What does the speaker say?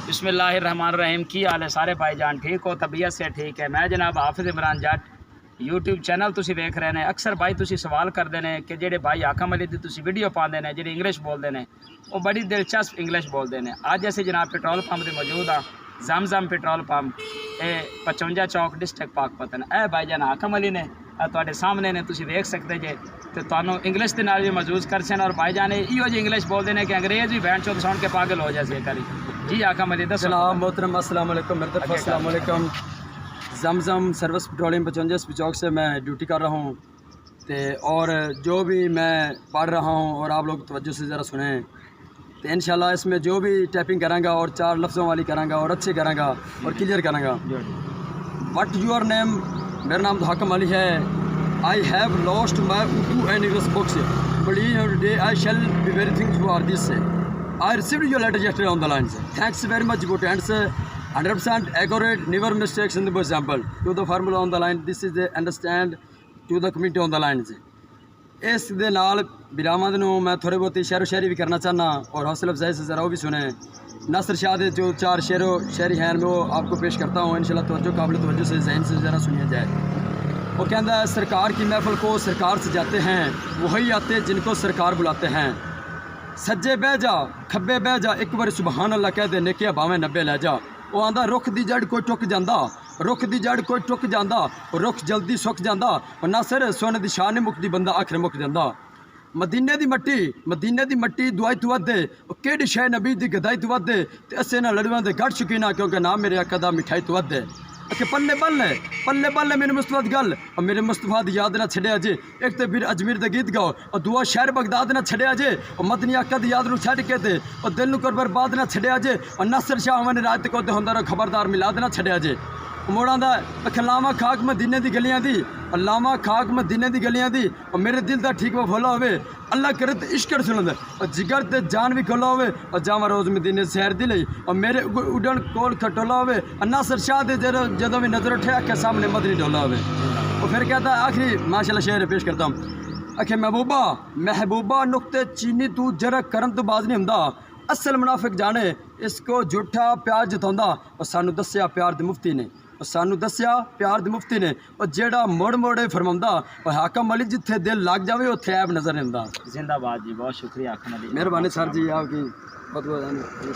बिस्मिल्लाहिर्रहमानिर्रहीम। की हाल है सारे भाईजान, ठीक हो? तबीयत से ठीक है। मैं जनाब हाफिज़ इमरान जट यूट्यूब चैनल तुसी वेख रहे हैं। अक्सर भाई तुसी सवाल करते हैं कि जेडे भाई हाकम अली दी तुसी वीडियो पाते हैं जेडे इंग्लिश बोलते हैं वो बड़ी दिलचस्प इंग्लिश बोलते हैं। अज असी जनाब पेट्रोल पंप से मौजूद हाँ, जमजम पेट्रोल पंप, ये 55 चौक डिस्ट्रिक्ट पाकपतन। ए भाईजान हाकम अली ने तुहाडे सामने ने तुसी वेख सकते जे, तो तुहानू इंग्लिश के नाल भी महसूस कर सन। और भाईजान इहो जी इंग्लिश बोलते हैं कि अंग्रेज़ भी बैंड चौथ सुन के पागल हो जाए करी। जी हाकम अली दसो। जनाब मोहतरम अस्सलाम वालेकुम, मेरी तरफ अस्सलाम वालेकुम। जमजम सर्विस पेट्रोलियम 55 चौक से मैं ड्यूटी कर रहा हूँ और जो भी मैं पढ़ रहा हूँ और आप लोग तवज्जो से ज़रा सुने तो इंशाल्लाह इसमें जो भी टाइपिंग करांगा और 4 लफ्ज़ों वाली करांगा और अच्छे करांगा और क्लियर करांगा। What your name? मेरा नाम तो हाकम अली है। I have lost my Urdu and English books, believe the I shall be very things for this. I received your letter yesterday on the line, sir. Thanks very much, good answer. 100% accurate, never mistakes in the example. To the formula on the line, this is the understand to the committee on the line, sir. इस दे नाल बिरामद नूं मैं थोड़ी बहुत शेरो शायरी भी करना चाहना और हौसला अफजाई से ज़रा वो भी सुने। नासिर शाह दे जो 4 शेरो शायरी हैं वो आपको पेश करता हूँ इंशाल्लाह। तवज्जो काबिल तवज्जो से ज़हन से ज़रा सुनिए जाए। वो कहता है, सरकार की महफिल को सरकार से जाते हैं, वही आते जिनको सरकार बुलाते हैं। सज्जे बह जा खब्बे बह जा, एक बार सुबहान अल्लाह कह दे, नेकिया भावें 90 लै जा। वो आंदा रुख दी जड़ कोई टुक जांदा, रुख दी जड़ कोई टुक जांदा, रुख जल्दी सुक जांदा। और ना सिर सोने दी शान मुकदी, बंदा आखिर मुक जांदा। मदीने दी मट्टी दुआई तू वधे, केड़ी शै नबी दी गदाई तू वधे, ते असे ना लड़वां दे गढ़ शकीना, क्योंकि ना मेरे आका दा मिठाई तू वधे। अके पल्ले पल्ले मेरे मुस्तफा दी गल और मेरे मुस्तफा दी याद ना छड़िया जे। एक तो फिर अजमेर दे गीत गाओ और दुआ शहर बगदाद ना छड़िया जे, और मदनी आका दी याद नू छड़ के ते और दिल नू कर बर्बाद ना छड़िया जे। और नासिर शाह मैंने रात को ते हुंदा रहो खबरदार मिलाद ना छड़िया जे। मोड़ा दा लामा खाक मदीने दी गलियां दी, और लामा खाक मदीने दी गलियां दी, और मेरे दिल दा ठीक वफोला होवे, अल्लाह करे तो इश्क सुन और जिगर ते जान भी खोला होवे, और जावा रोज़ मदीने सैर दी लई, और मेरे उड़न कोल खटोला होवे। और नासिर शाह दे जदों भी नज़र उठे आखे सामने मदनी डोला होवे। और फिर कहता आखिरी माशाल्लाह शेर पेश करता हूँ। आखे महबूबा नुक्ते चीनी तू जरा करन तो बाज नहीं हुंदा, असल मुनाफिक जाने इसको झूठा प्यार जताउंदा। और सानू दस्सिया प्यार दे मुफ्ती ने, और सानू दस्सिया प्यार दे मुफ्ती ने, और जेड़ा मोड़ मोड़े फरमाउंदा, और हाकम अली जिथे दिल लग जावे उत्थे ऐब नज़र नहीं आंदा। जिंदाबाद जी, बहुत शुक्रिया हाकम अली। मेहरबानी सर जी आपकी बहुत बहुत।